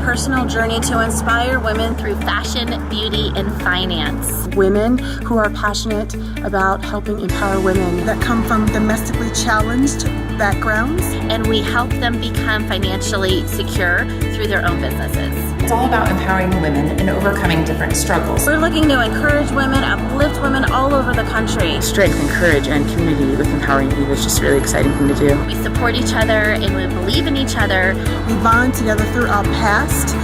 personal journey to inspire women through fashion, beauty, and finance. Women who are passionate about helping empower women that come from domestically challenged backgrounds. And we help them become financially secure through their own businesses. It's all about empowering women and overcoming different struggles. We're looking to encourage women, uplift women all over the country. Strength and courage and community with Empowering Eve is just a really exciting thing to do. We support each other and we believe in each other. We bond together through our past,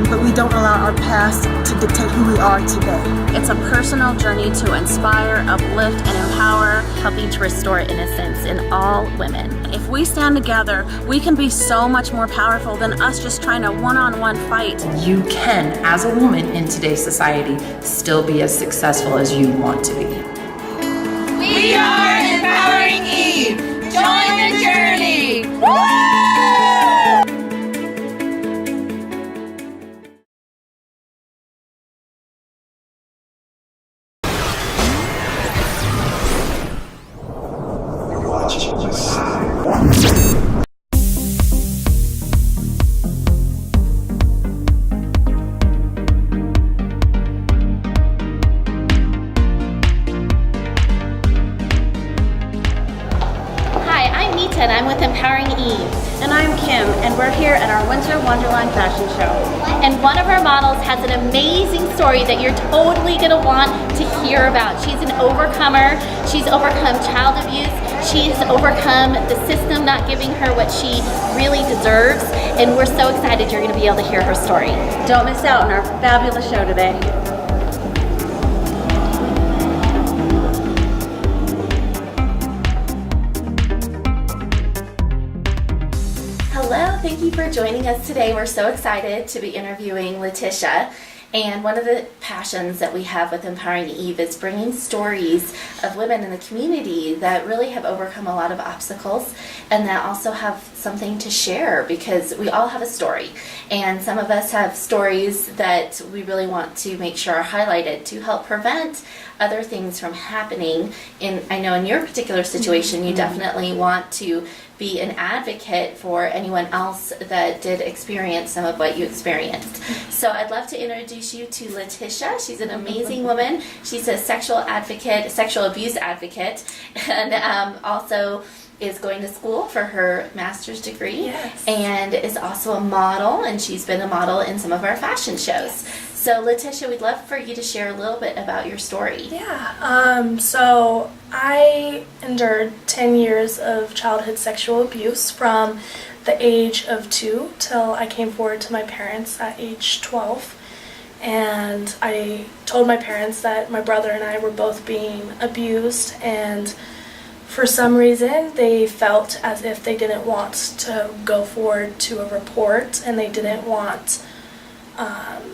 but we don't allow our past to dictate who we are today. It's a personal journey to inspire, uplift, and empower, helping to restore innocence in all women. If we stand together, we can be so much more powerful than us just trying to one-on-one fight. You can, as a woman in today's society, still be as successful as you want to be. We are Empowering Eve. Join the journey. Woo! And I'm with Empowering Eve. And I'm Kim, and we're here at our Winter Wonderland fashion show. And one of our models has an amazing story that you're totally gonna want to hear about. She's an overcomer. She's overcome child abuse. She's overcome the system not giving her what she really deserves. And we're so excited you're gonna be able to hear her story. Don't miss out on our fabulous show today. Hello, thank you for joining us today. We're so excited to be interviewing Leticia. And one of the passions that we have with Empowering Eve is bringing stories of women in the community that really have overcome a lot of obstacles and that also have something to share, because we all have a story. And some of us have stories that we really want to make sure are highlighted to help prevent other things from happening. I know in your particular situation, you definitely want to be an advocate for anyone else that did experience some of what you experienced. So I'd love to introduce you to Leticia. She's an amazing woman. She's a sexual abuse advocate, and also is going to school for her master's degree. Yes. And is also a model, and she's been a model in some of our fashion shows. Yes. So Leticia, we'd love for you to share a little bit about your story. Yeah, so I endured 10 years of childhood sexual abuse from the age of 2 till I came forward to my parents at age 12. And I told my parents that my brother and I were both being abused, and for some reason they felt as if they didn't want to go forward to a report, and they didn't want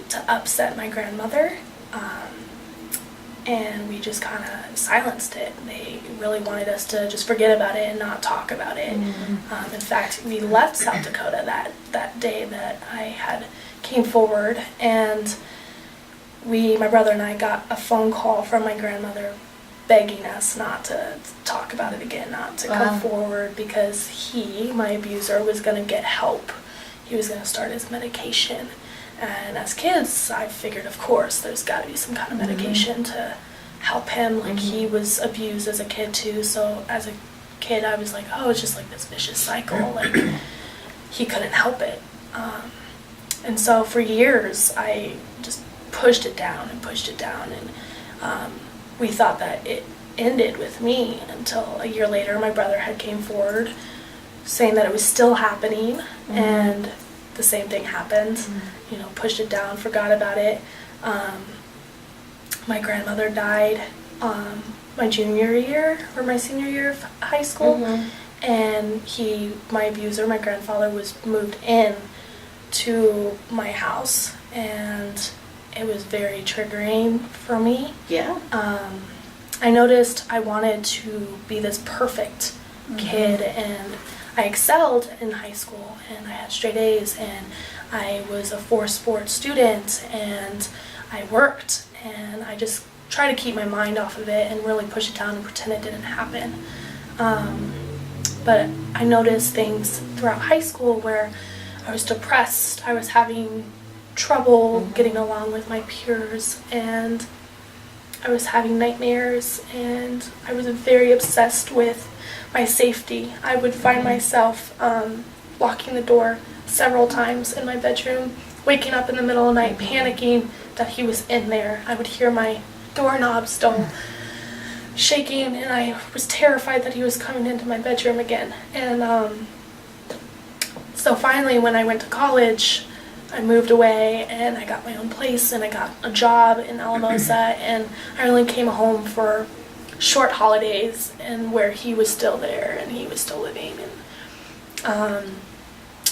to upset my grandmother, and we just kind of silenced it. They really wanted us to just forget about it and not talk about it. In fact, we left South Dakota that day that I came forward, and my brother and I got a phone call from my grandmother begging us not to talk about it again, not to come forward, because my abuser, was going to get help. He was going to start his medication. And as kids, I figured, of course, there's got to be some kind of medication to help him. Like, he was abused as a kid, too. So as a kid, I was like, oh, it's just like this vicious cycle. Like, he couldn't help it. And so for years, I just pushed it down. And we thought that it ended with me, until a year later, my brother had came forward saying that it was still happening. And the same thing happened. Pushed it down, forgot about it. My grandmother died my junior year or my senior year of high school, and my abuser, my grandfather, was moved in to my house, and it was very triggering for me. Yeah. I noticed I wanted to be this perfect kid, and I excelled in high school, and I had straight A's, and I was a 4-sport student, and I worked, and I just try to keep my mind off of it and really push it down and pretend it didn't happen. But I noticed things throughout high school where I was depressed. I was having trouble getting along with my peers, and I was having nightmares, and I was very obsessed with my safety. I would find myself locking the door several times in my bedroom, waking up in the middle of the night panicking that he was in there. I would hear my doorknob still shaking, and I was terrified that he was coming into my bedroom again. And so finally, when I went to college, I moved away and I got my own place and I got a job in Alamosa, and I only came home for short holidays, and where he was still there and he was still living. And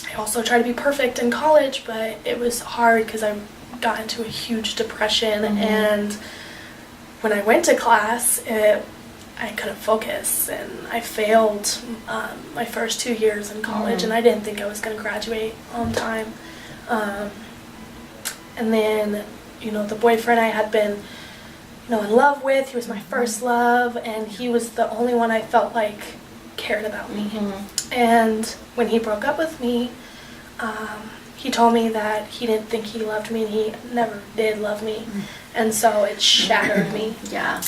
I also tried to be perfect in college, but it was hard because I got into a huge depression, and when I went to class, I couldn't focus, and I failed my first 2 years in college, and I didn't think I was going to graduate on time. And then, the boyfriend I had been, in love with, he was my first love, and he was the only one I felt like cared about me. And when he broke up with me, he told me that he didn't think he loved me, and he never did love me. And so it shattered me. Yeah.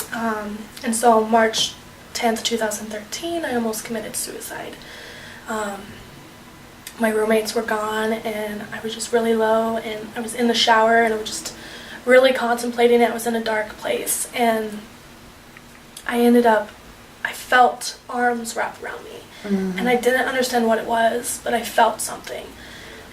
And so March 10th, 2013, I almost committed suicide. My roommates were gone, and I was just really low, and I was in the shower, and I was just really contemplating it. I was in a dark place, and I felt arms wrapped around me. And I didn't understand what it was, but I felt something.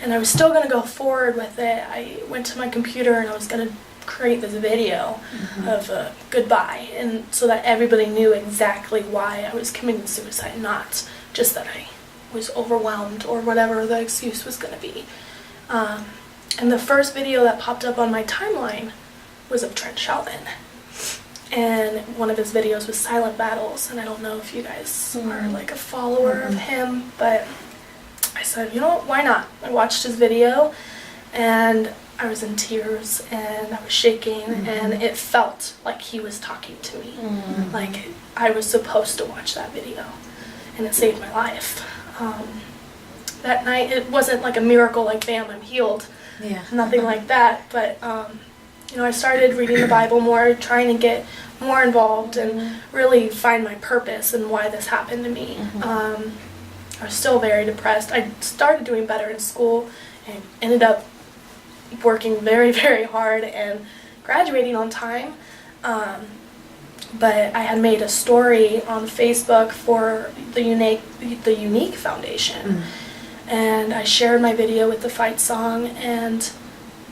And I was still going to go forward with it. I went to my computer, and I was going to create this video of a goodbye, and so that everybody knew exactly why I was committing suicide, not just that I was overwhelmed or whatever the excuse was going to be. And the first video that popped up on my timeline was of Trent Shelton, and one of his videos was Silent Battles, and I don't know if you guys are like a follower of him, but I said, why not? I watched his video, and I was in tears, and I was shaking, and it felt like he was talking to me. Like I was supposed to watch that video, and it saved my life. That night, it wasn't like a miracle, like bam, I'm healed. Yeah. Nothing like that, but I started reading the Bible more, trying to get more involved and really find my purpose and why this happened to me. I was still very depressed. I started doing better in school and ended up working very, very hard and graduating on time. But I had made a story on Facebook for the Unique Foundation, and I shared my video with the fight song, and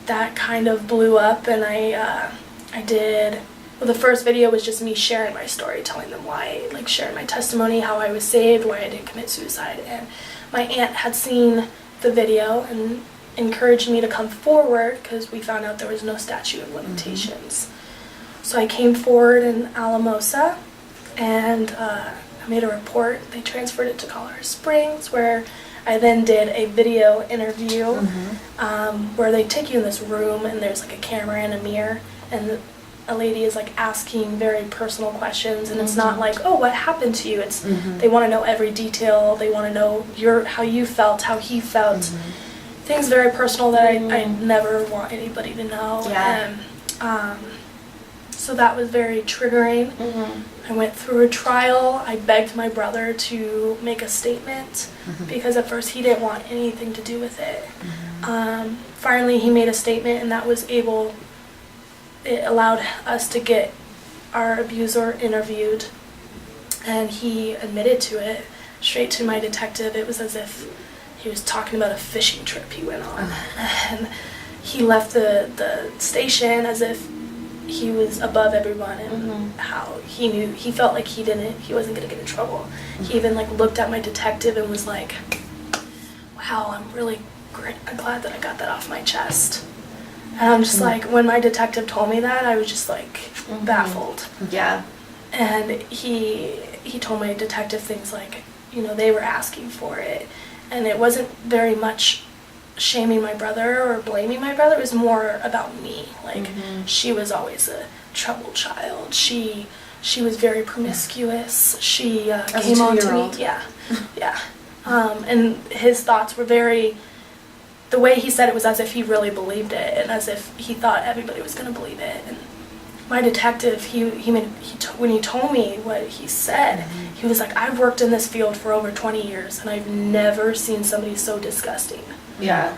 that kind of blew up. And the first video was just me sharing my story, telling them why, like sharing my testimony, how I was saved, why I didn't commit suicide. And my aunt had seen the video and encouraged me to come forward because we found out there was no statute of limitations. So I came forward in Alamosa, and I made a report. They transferred it to Colorado Springs, where I then did a video interview where they take you in this room, and there's like a camera and a mirror, and a lady is like asking very personal questions, and it's not like, oh, what happened to you? It's they want to know every detail. They want to know how you felt, how he felt. Things very personal that I never want anybody to know. Yeah. And so that was very triggering. I went through a trial. I begged my brother to make a statement because at first he didn't want anything to do with it. Finally, he made a statement, and that was it allowed us to get our abuser interviewed, and he admitted to it straight to my detective. It was as if he was talking about a fishing trip he went on. And he left the station as if he was above everyone, and how he felt like he wasn't going to get in trouble. He even like looked at my detective and was like, wow, I'm really I'm glad that I got that off my chest. And I'm just like, when my detective told me that, I was just like baffled. Yeah. And he told my detective things like, they were asking for it, and it wasn't very much shaming my brother or blaming my brother. It was more about me. Like she was always a troubled child. She was very promiscuous. She came on to me. Yeah. And his thoughts were very the way he said it was as if he really believed it, and as if he thought everybody was going to believe it. And my detective, when he told me what he said, he was like, I've worked in this field for over 20 years, and I've never seen somebody so disgusting. Yeah.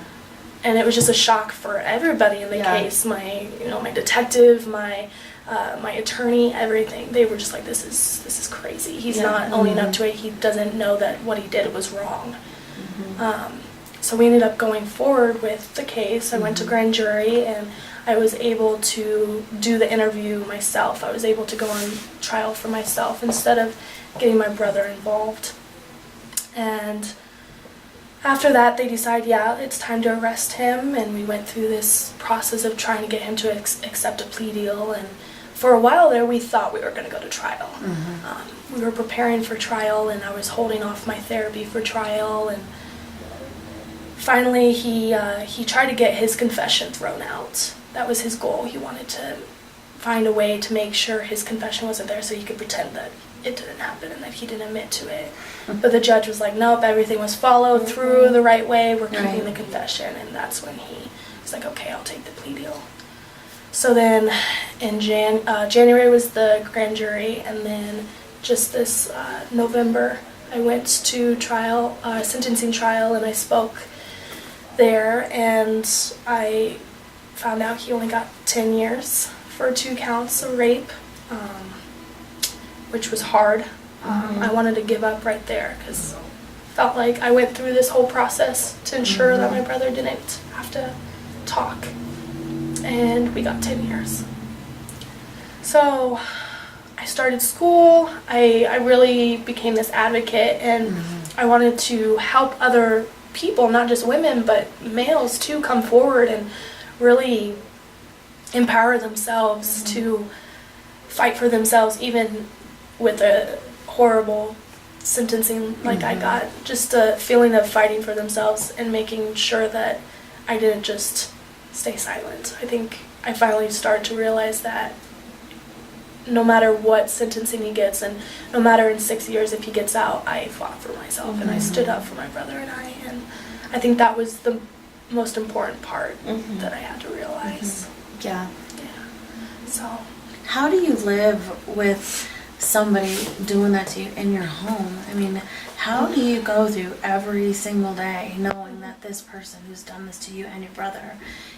And it was just a shock for everybody in the case. My detective, my attorney, everything. They were just like, this is crazy. He's not owning up to it. He doesn't know that what he did was wrong. So we ended up going forward with the case. I went to grand jury, and I was able to do the interview myself. I was able to go on trial for myself instead of getting my brother involved. And after that, they decided, it's time to arrest him, and we went through this process of trying to get him to accept a plea deal. And for a while there, we thought we were going to go to trial. We were preparing for trial, and I was holding off my therapy for trial. And finally, he tried to get his confession thrown out. That was his goal. He wanted to find a way to make sure his confession wasn't there so he could pretend that it didn't happen and that he didn't admit to it. But the judge was like, nope, everything was followed through the right way. We're keeping the confession. And that's when he was like, okay, I'll take the plea deal. So then in January was the grand jury, and then just this November I went to trial, sentencing trial, and I spoke there, and I found out he only got 10 years for 2 counts of rape, which was hard. I wanted to give up right there because I felt like I went through this whole process to ensure that my brother didn't have to talk, and we got 10 years. So I started school. I really became this advocate, and I wanted to help other people, not just women, but males too, come forward and really empower themselves to fight for themselves, even with a horrible sentencing like I got. Just a feeling of fighting for themselves and making sure that I didn't just stay silent. I think I finally started to realize that no matter what sentencing he gets, and no matter in 6 years if he gets out, I fought for myself and I stood up for my brother and I think that was the most important part that I had to realize. Yeah. So how do you live with somebody doing that to you in your home? I mean, how do you go through every single day knowing that this person who's done this to you and your brother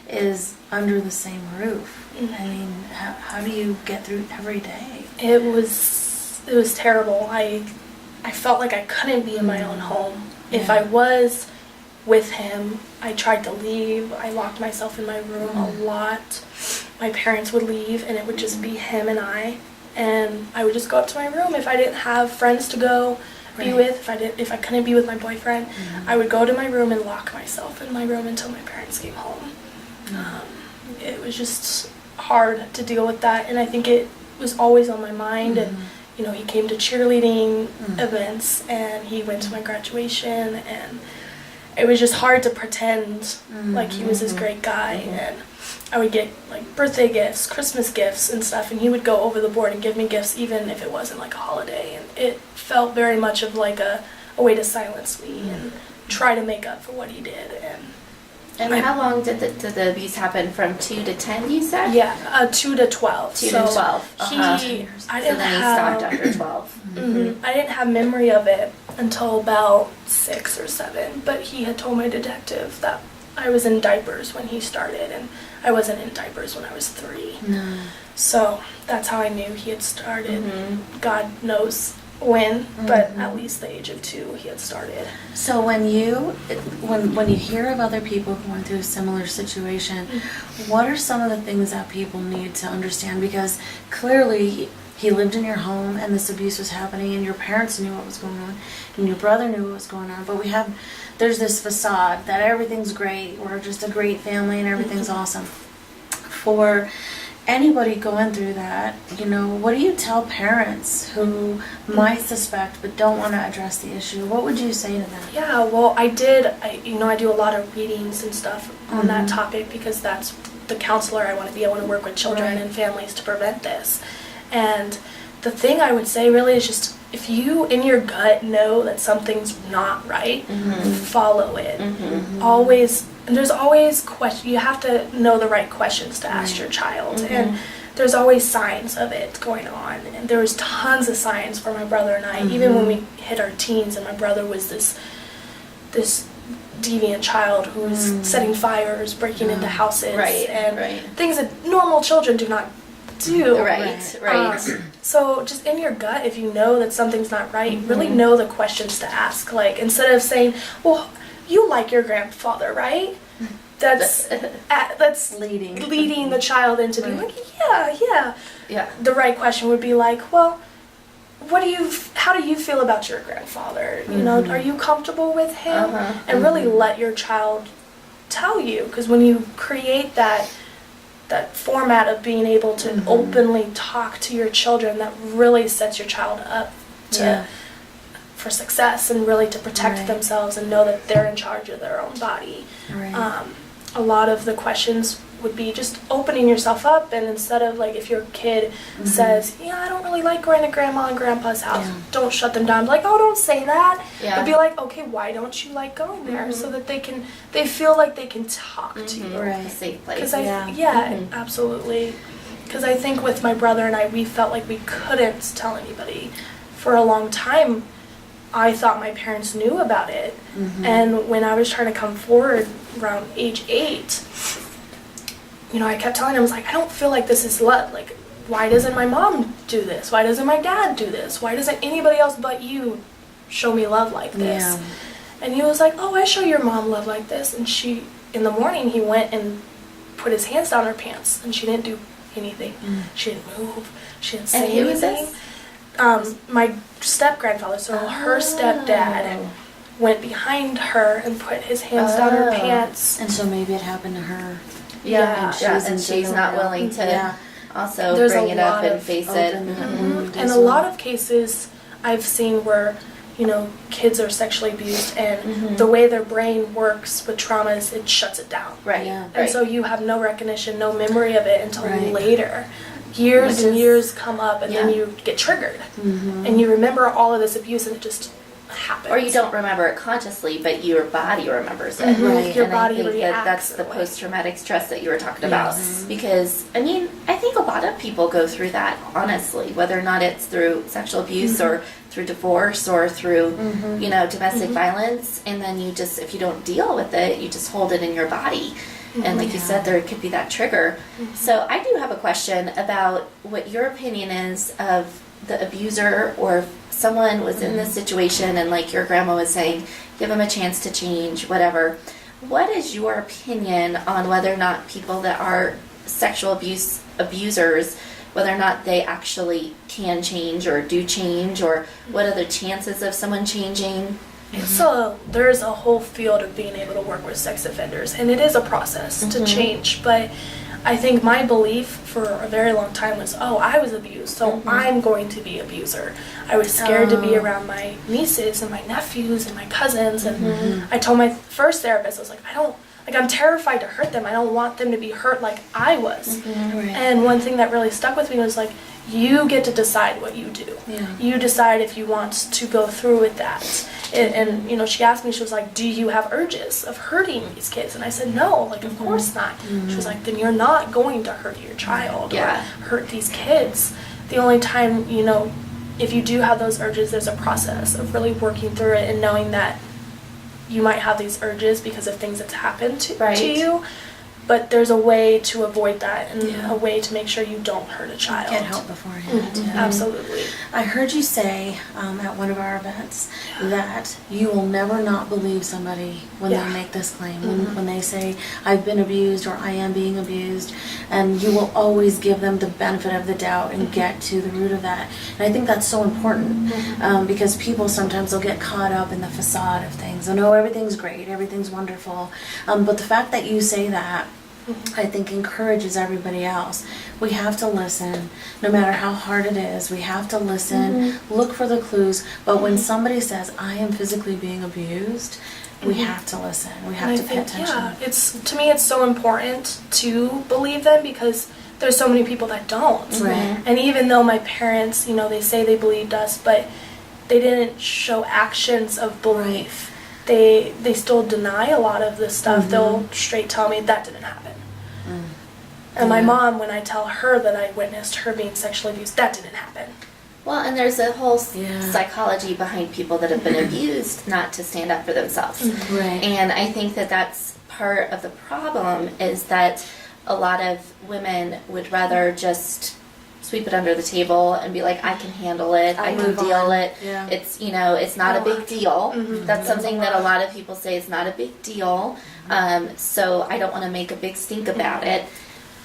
is under the same roof? I mean, how do you get through every day? It was terrible. I felt like I couldn't be in my own home. If I was with him, I tried to leave. I locked myself in my room a lot. My parents would leave, and it would just be him and I would just go up to my room. If I didn't have friends to go be with, if I couldn't be with my boyfriend, I would go to my room and lock myself in my room until my parents came home. It was just hard to deal with that, and I think it was always on my mind. And he came to cheerleading events, and he went to my graduation, and it was just hard to pretend like he was this great guy. And I would get like birthday gifts, Christmas gifts and stuff, and he would go over the board and give me gifts even if it wasn't like a holiday. And it felt very much of like a way to silence me and try to make up for what he did. And how long did the abuse happen? From 2 to 10, you said? Yeah, 2 to 12. 2 to 12. I So didn't then he stopped after 12. I didn't have memory of it until about 6 or 7, but he had told my detective that I was in diapers when he started, and I wasn't in diapers when I was 3. So that's how I knew he had started. God knows when, but at least the age of 2 he had started. So when you hear of other people going through a similar situation, what are some of the things that people need to understand? Because clearly he lived in your home and this abuse was happening, and your parents knew what was going on and your brother knew what was going on, but there's this facade that everything's great, we're just a great family and everything's awesome. For anybody going through that, what do you tell parents who might suspect but don't want to address the issue? What would you say to them? Yeah, well, I do a lot of readings and stuff on that topic, because that's the counselor. I want to be able to work with children and families to prevent this. And the thing I would say really is just, if you in your gut know that something's not right, follow it. Always, and there's always you have to know the right questions to ask your child, and there's always signs of it going on. And there was tons of signs for my brother and I, even when we hit our teens, and my brother was this deviant child who was setting fires, breaking into houses, and things that normal children do not do. Right. So just in your gut, if you know that something's not right, really know the questions to ask. Like, instead of saying, well, you like your grandfather, right? That's leading the child into being like, yeah. The right question would be like, well, how do you feel about your grandfather? You know, are you comfortable with him? And really let your child tell you, because when you create that format of being able to openly talk to your children, that really sets your child up for success, and really to protect themselves and know that they're in charge of their own body. A lot of the questions would be just opening yourself up, and instead of, like, if your kid says, I don't really like going to grandma and grandpa's house, don't shut them down. Be like, oh, don't say that. But be like, okay, why don't you like going there? So that they feel like they can talk to you. A safe place. Absolutely. Because I think with my brother and I, we felt like we couldn't tell anybody. For a long time, I thought my parents knew about it. And when I was trying to come forward around age 8, I kept telling him, I was like, I don't feel like this is love. Like, why doesn't my mom do this? Why doesn't my dad do this? Why doesn't anybody else but you show me love like this? And he was like, oh, I show your mom love like this. And in the morning, he went and put his hands down her pants, and she didn't do anything. She didn't move. She didn't say anything. My step-grandfather, so her stepdad, went behind her and put his hands down her pants. And so maybe it happened to her. And she's not willing to also bring it up and face it. And a lot of cases I've seen where, kids are sexually abused, and the way their brain works with trauma is it shuts it down. And so you have no recognition, no memory of it until later. Years and years come up, and then you get triggered. And you remember all of this abuse, and it just happens. Or you don't remember it consciously, but your body remembers it. Your body I think reacts that's the post-traumatic stress that you were talking about. Because, I think a lot of people go through that, honestly, whether or not it's through sexual abuse or through divorce or through, domestic violence. And then you just, if you don't deal with it, you just hold it in your body. And like you said, there could be that trigger. So I do have a question about what your opinion is of the abuser, or if someone was in this situation and, like your grandma was saying, give them a chance to change, whatever. What is your opinion on whether or not people that are sexual abusers, whether or not they actually can change or do change, or what are the chances of someone changing? So there's a whole field of being able to work with sex offenders, and it is a process to change. But I think my belief for a very long time was, I was abused, so I'm going to be abuser. I was scared to be around my nieces and my nephews and my cousins, and I told my first therapist, I was like, I'm terrified to hurt them. I don't want them to be hurt like I was. And one thing that really stuck with me was, like, you get to decide what you do. You decide if you want to go through with that. And she asked me, she was like, do you have urges of hurting these kids? And I said, no, like, of course not. She was like, then you're not going to hurt your child or hurt these kids. The only time, if you do have those urges, there's a process of really working through it and knowing that you might have these urges because of things that's happened to you. But there's a way to avoid that, and a way to make sure you don't hurt a child. Get help beforehand. Absolutely. I heard you say at one of our events that you will never not believe somebody when they make this claim, when they say, I've been abused or I am being abused, and you will always give them the benefit of the doubt and get to the root of that. And I think that's so important because people sometimes will get caught up in the facade of things. I know everything's great, everything's wonderful, but the fact that you say that, I think, encourages everybody else. We have to listen, no matter how hard it is. We have to listen, look for the clues. But when somebody says, I am physically being abused, we have to listen. We have to pay attention. To me, it's so important to believe them, because there's so many people that don't. Right. And even though my parents, you know, they say they believed us, but they didn't show actions of belief. They still deny a lot of this stuff. They'll straight tell me that didn't happen. And my mom, when I tell her that I witnessed her being sexually abused, that didn't happen. Well, and there's a whole psychology behind people that have been abused not to stand up for themselves. Right. And I think that that's part of the problem, is that a lot of women would rather just sweep it under the table and be like, I can handle it, I can deal it. Yeah. It's, you know, it's not a big deal. That's something that a lot of people say is not a big deal. So I don't want to make a big stink about it.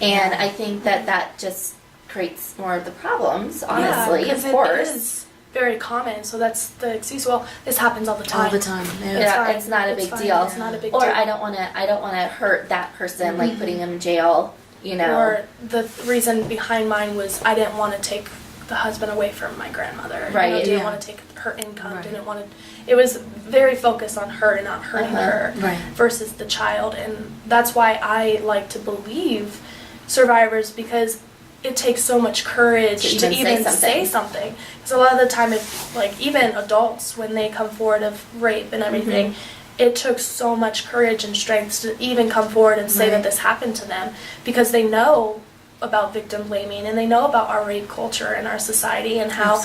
And I think that that just creates more of the problems, honestly, because of course. It is very common, so that's the excuse. Well, this happens all the time. All the time. Yeah. Yeah, it's not a big deal. It's not a big Or deal. I don't want to hurt that person, like putting them in jail, you know. Or the reason behind mine was I didn't want to take the husband away from my grandmother. Right. You know, didn't want to take her income. Didn't want to. It was very focused on her and not hurting her versus the child, and that's why I like to believe survivors, because it takes so much courage to even say something. Because a lot of the time, if like even adults, when they come forward of rape and everything, it took so much courage and strength to even come forward and say that this happened to them, because they know about victim blaming and they know about our rape culture in our society and how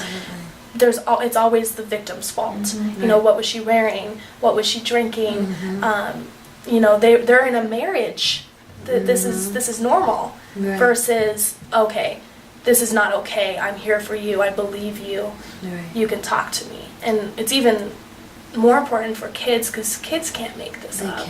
it's always the victim's fault. You know, what was she wearing? What was she drinking? You know, they're in a marriage. This is normal. Versus, okay, this is not okay. I'm here for you. I believe you. You can talk to me. And it's even more important for kids, because kids can't make this up.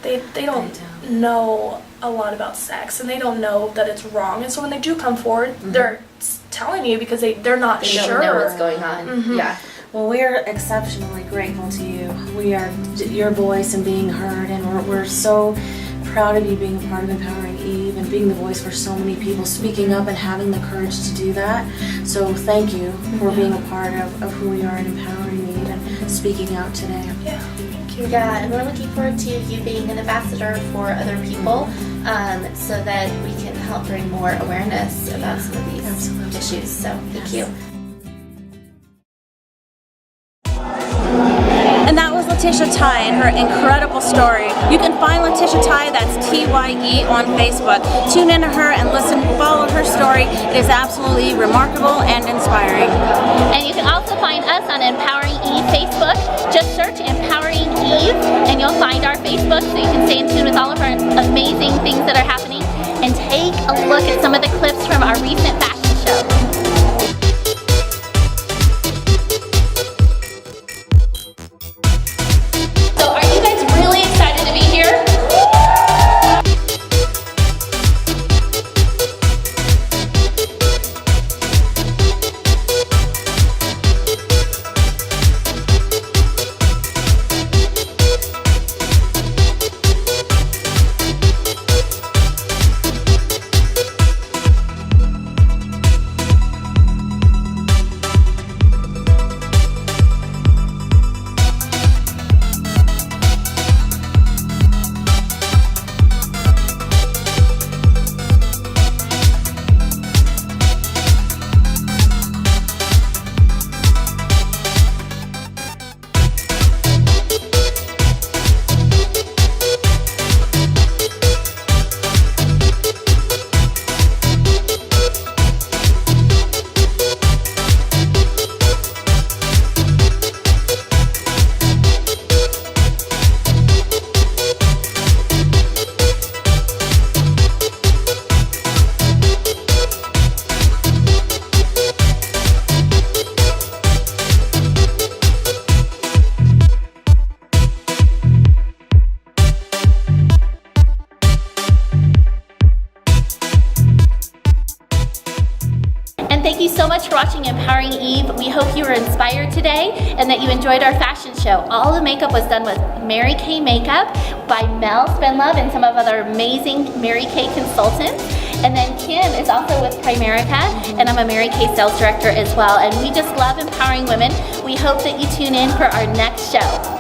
They don't know a lot about sex, and they don't know that it's wrong. And so when they do come forward, they're telling you because they're not sure. They don't know what's going on. Yeah. Well, we are exceptionally grateful to you. We are your voice and being heard, and we're so proud of you being a part of Empowering Eve and being the voice for so many people, speaking up and having the courage to do that. So thank you for being a part of who we are in Empowering Eve and speaking out today. Yeah, thank you. Yeah, and we're looking forward to you being an ambassador for other people, so that we can help bring more awareness about some of these issues. So thank you. And that was Leticia Ty and her incredible story. You can find Leticia Ty, that's Tye, on Facebook. Tune into her and listen, follow her story. It is absolutely remarkable and inspiring. And you can also find us on Empowering Eve Facebook. Just search Empowering Eve and you'll find our Facebook, so you can stay in tune with all of our amazing things that are happening and take a look at some of the clips from our recent fashion show. Thank you so much for watching Empowering Eve. We hope you were inspired today and that you enjoyed our fashion show. All the makeup was done with Mary Kay Makeup by Mel Spenlove and some of other amazing Mary Kay consultants. And then Kim is also with Primerica, and I'm a Mary Kay sales director as well. And we just love empowering women. We hope that you tune in for our next show.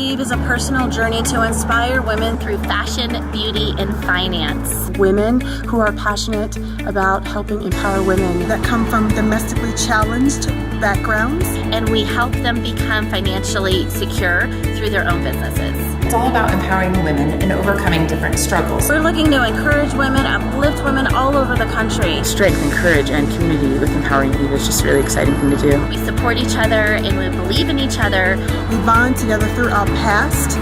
Eve is a personal journey to inspire women through fashion, beauty, and finance. Women who are passionate about helping empower women. that come from domestically challenged backgrounds. And we help them become financially secure through their own businesses. It's all about empowering women and overcoming different struggles. We're looking to encourage women, uplift women all over the country. Strength and courage and community with Empowering Eve is just a really exciting thing to do. We support each other and we believe in each other. We bond together through our past,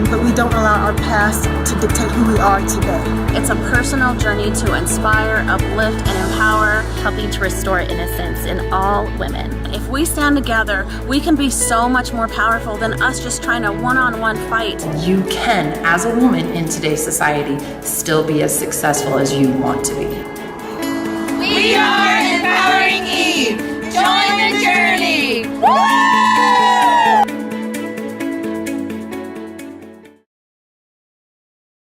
but we don't allow our past to dictate who we are today. It's a personal journey to inspire, uplift, and empower. Helping to restore innocence in all women. If we stand together, we can be so much more powerful than us just trying to one-on-one fight. You can, as a woman in today's society, still be as successful as you want to be. We are Empowering Eve. Join the journey. Woo!